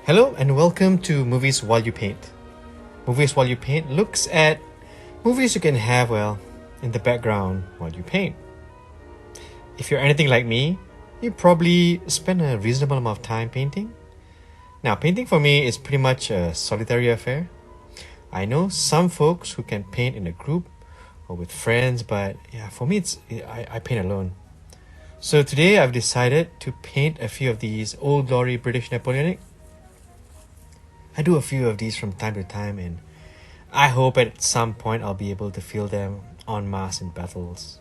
Hello and welcome to Movies While You Paint. Movies While You Paint looks at movies you can have, in the background while you paint. If you're anything like me, you probably spend a reasonable amount of time painting. Now, painting for me is pretty much a solitary affair. I know some folks who can paint in a group or with friends, but for me, I paint alone. So today I've decided to paint a few of these old glory British Napoleonic. I do a few of these from time to time, and I hope at some point I'll be able to feel them en masse in battles.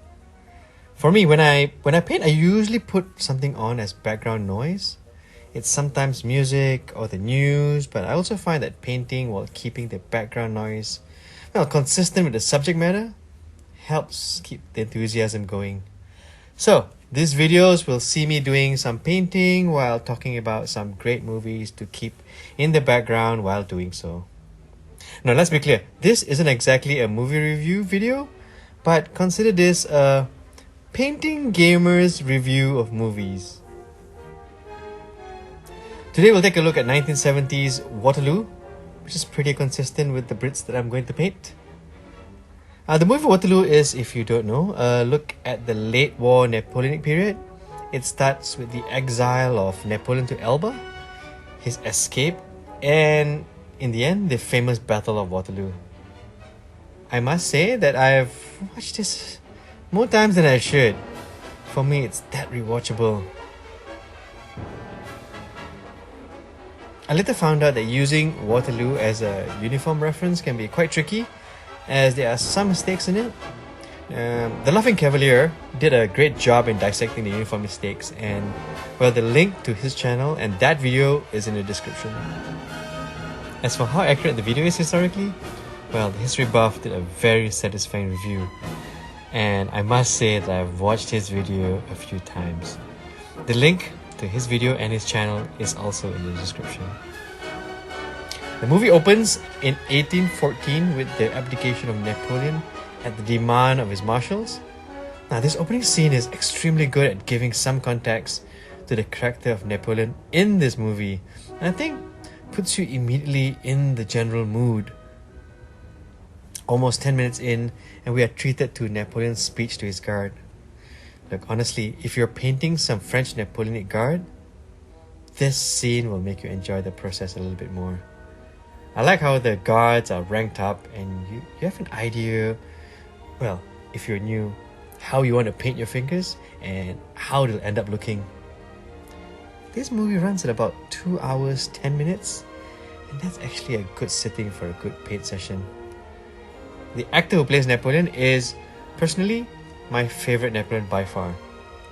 For me, when I paint, I usually put something on as background noise. It's sometimes music or the news, but I also find that painting while keeping the background noise consistent with the subject matter helps keep the enthusiasm going. So, these videos will see me doing some painting while talking about some great movies to keep in the background while doing so. Now, let's be clear, this isn't exactly a movie review video, but consider this a painting gamer's review of movies. Today we'll take a look at 1970s Waterloo, which is pretty consistent with the Brits that I'm going to paint. The movie Waterloo is, if you don't know, a look at the late war Napoleonic period. It starts with the exile of Napoleon to Elba, his escape, and in the end, the famous Battle of Waterloo. I must say that I've watched this more times than I should. For me, it's that rewatchable. I later found out that using Waterloo as a uniform reference can be quite tricky, as there are some mistakes in it. The Laughing Cavalier did a great job in dissecting the uniform mistakes, and the link to his channel and that video is in the description. As for how accurate the video is historically, the history buff did a very satisfying review, and I must say that I've watched his video a few times. The link to his video and his channel is also in the description. The movie opens in 1814 with the abdication of Napoleon at the demand of his marshals. Now, this opening scene is extremely good at giving some context to the character of Napoleon in this movie, and I think puts you immediately in the general mood. Almost 10 minutes in, and we are treated to Napoleon's speech to his guard. Look, honestly, if you're painting some French Napoleonic guard, this scene will make you enjoy the process a little bit more. I like how the guards are ranked up and you have an idea, if you're new, how you want to paint your fingers and how it'll end up looking. This movie runs at about 2 hours, 10 minutes, and that's actually a good sitting for a good paint session. The actor who plays Napoleon is, personally, my favorite Napoleon by far,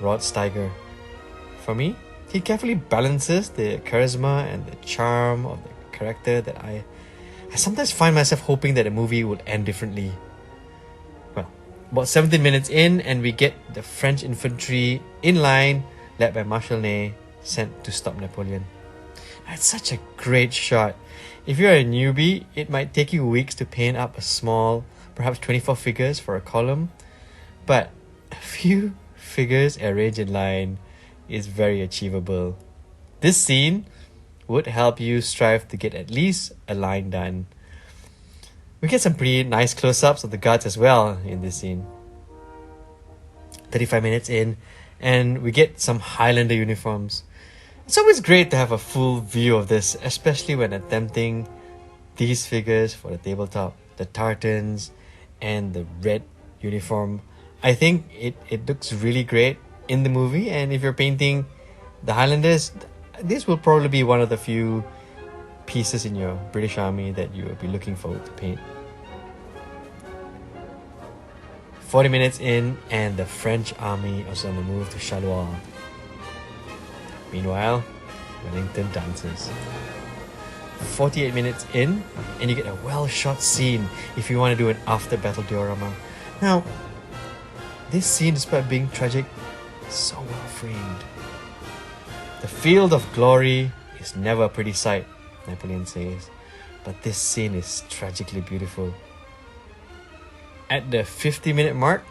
Rod Steiger. For me, he carefully balances the charisma and the charm of the character that I sometimes find myself hoping that the movie would end differently. About 17 minutes in, and we get the French infantry in line, led by Marshal Ney, sent to stop Napoleon. It's such a great shot. If you're a newbie, it might take you weeks to paint up a small, perhaps 24 figures for a column, but a few figures arranged in line is very achievable. This scene would help you strive to get at least a line done. We get some pretty nice close-ups of the guards as well in this scene. 35 minutes in, and we get some Highlander uniforms. It's always great to have a full view of this, especially when attempting these figures for the tabletop. The tartans and the red uniform. I think it looks really great in the movie, and if you're painting the Highlanders, this will probably be one of the few pieces in your British Army that you will be looking forward to paint. 40 minutes in, and the French army is on the move to Charleroi. Meanwhile, Wellington dances. 48 minutes in, and you get a well-shot scene if you want to do an after-battle diorama. Now, this scene, despite being tragic, is so well framed. The field of glory is never a pretty sight, Napoleon says, but this scene is tragically beautiful. At the 50-minute mark,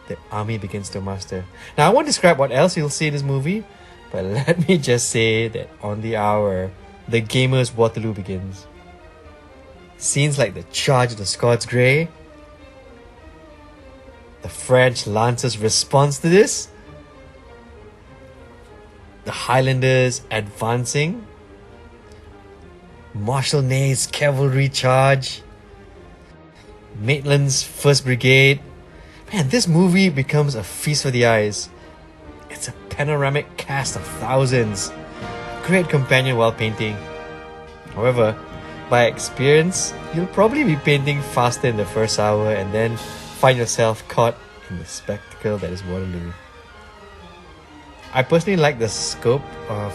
the army begins to muster. Now, I won't describe what else you'll see in this movie, but let me just say that on the hour, the gamer's Waterloo begins. Scenes like the charge of the Scots Grey, the French Lancers' response to this, the Highlanders advancing, Marshal Ney's cavalry charge, Maitland's 1st Brigade. Man, this movie becomes a feast for the eyes. It's a panoramic cast of thousands. Great companion while painting. However, by experience, you'll probably be painting faster in the first hour and then find yourself caught in the spectacle that is Waterloo. I personally like the scope of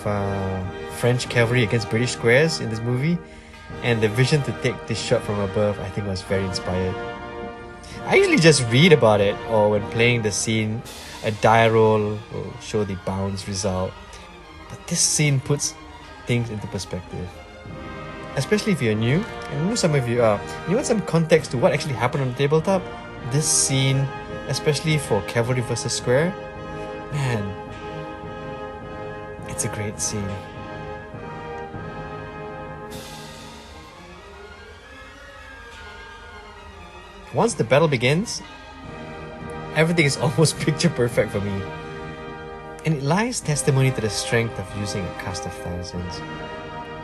French cavalry against British squares in this movie, and the vision to take this shot from above I think was very inspired. I usually just read about it, or when playing the scene, a die roll will show the bounce result. But this scene puts things into perspective. Especially if you're new, and I know some of you are, you want some context to what actually happened on the tabletop. This scene, especially for cavalry versus square, man, it's a great scene. Once the battle begins, everything is almost picture perfect for me. And it lies testimony to the strength of using a cast of thousands.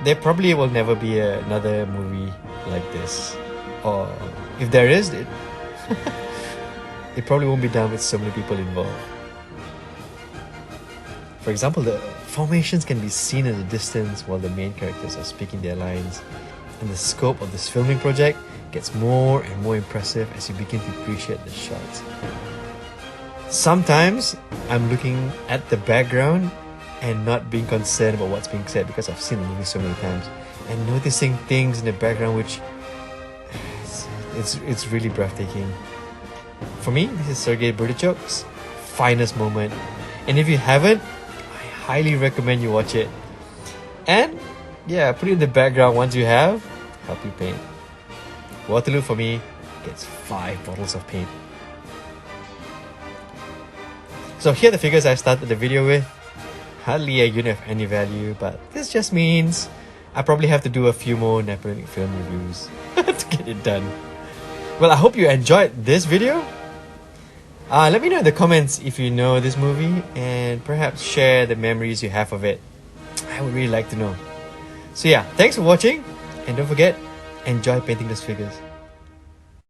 There probably will never be another movie like this. Or if there is, it probably won't be done with so many people involved. For example, the formations can be seen in the distance while the main characters are speaking their lines. And the scope of this filming project gets more and more impressive as you begin to appreciate the shots. Sometimes I'm looking at the background and not being concerned about what's being said because I've seen the movie so many times, and noticing things in the background which it's really breathtaking. For me, this is Sergei Berdichuk's finest moment, and if you haven't, I highly recommend you watch it. And yeah, put it in the background once you have, help you paint. Waterloo for me gets 5 bottles of paint. So here are the figures I started the video with. Hardly a unit of any value, but this just means I probably have to do a few more Napoleonic film reviews to get it done. Well, I hope you enjoyed this video. Let me know in the comments if you know this movie, and perhaps share the memories you have of it. I would really like to know. So yeah, thanks for watching, and don't forget, enjoy painting those figures.